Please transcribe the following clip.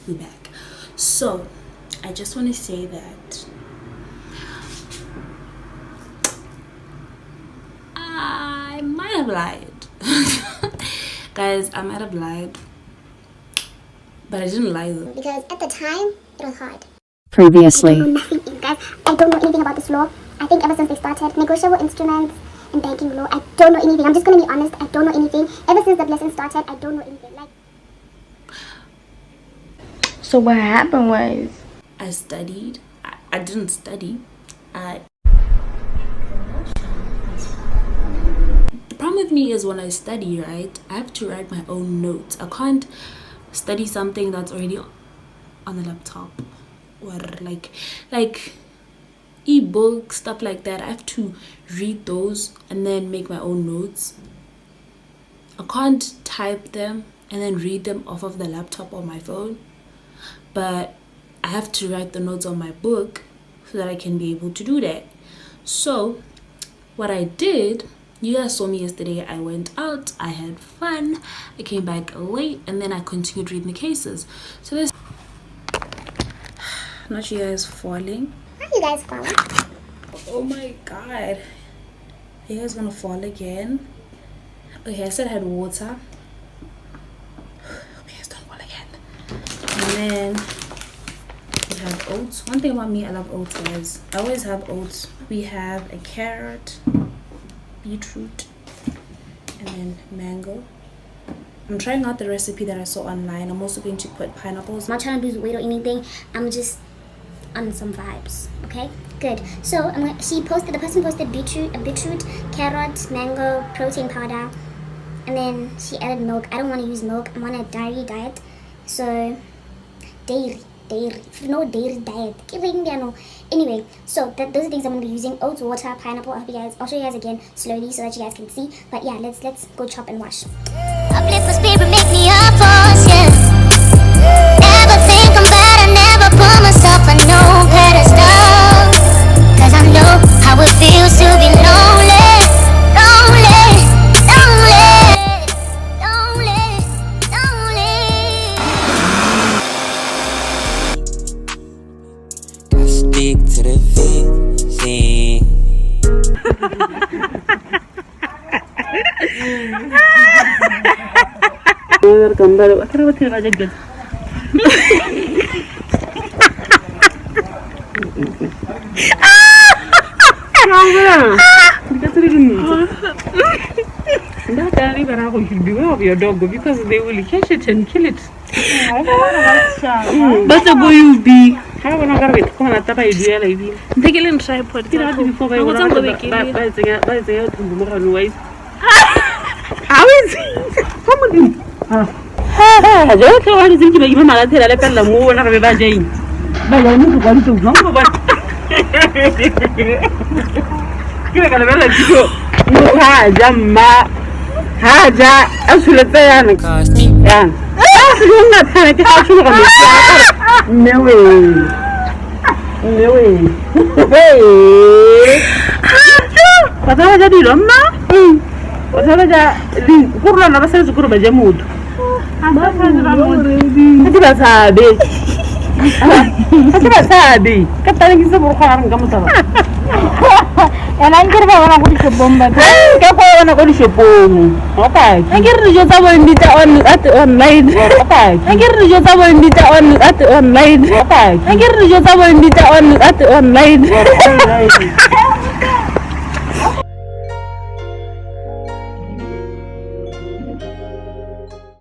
we're back. So I just want to say that I might have lied. Guys, I might have lied, but I didn't lie though, because at the time it was hard. Previously, I don't know nothing, guys. I don't know anything about this law. I think ever since they started negotiable instruments and banking law, I don't know anything. I'm just gonna be honest, I don't know anything. Ever since the lesson started, I don't know anything. Like, so what happened was I studied. I didn't study. The problem with me is when I study, right, I have to write my own notes. I can't study something that's already on the laptop or like e-book stuff like that. I have to read those and then make my own notes. I can't type them and then read them off of the laptop or my phone, but I have to write the notes on my book so that I can be able to do that. So what I did, you guys saw me yesterday, I went out, I had fun, I came back late, and then I continued reading the cases. So there's not you guys falling. why are you guys falling? Oh my god, are you guys gonna fall again? Okay, I said I had water. Okay, guys don't fall again. And then we have oats. One thing about me, I love oats, guys. I always have oats. We have a carrot, beetroot, and then mango. I'm trying out the recipe that I saw online. I'm also going to put pineapples. I'm not trying to lose weight or anything. I'm just on some vibes. Okay, good. So the person posted beetroot, carrot, mango, protein powder, and then she added milk. I don't want to use milk. I'm on a dairy diet, so dairy. No dairy diet. Anyway, so those are things I'm gonna be using: oats, water, pineapple. I'll show you guys again slowly so that you guys can see. But yeah, let's go chop and wash. Uplift my spirit, make me a force, yeah. Never think I'm better, never put myself on no pedestal. Cause I know how it feels to be lonely, lonely, lonely, lonely, lonely. I stick to the vision. Your dog because they will catch it and kill it. But the boy you be. How am I going to come and try to do it? Take a little tripod. How is it? Come on. I don't know what is it. You might tell a little more than a vagina. But I need to go to number one. You're going to go. Haja, absolutely. Yeah. You're not going to have to. No way. No way. Hey. What are you doing, Ma? What are you doing? Kurla na basa zukuru bajamud. Ati basabi. Katani kisa burukharan kamusaba. Enangirba wana kulisho bomba. Kako wana kulisho bomu. Okay. Angirri jota wandita online. Okay. Angirri jota wandita online. Okay. Angirri jota wandita online.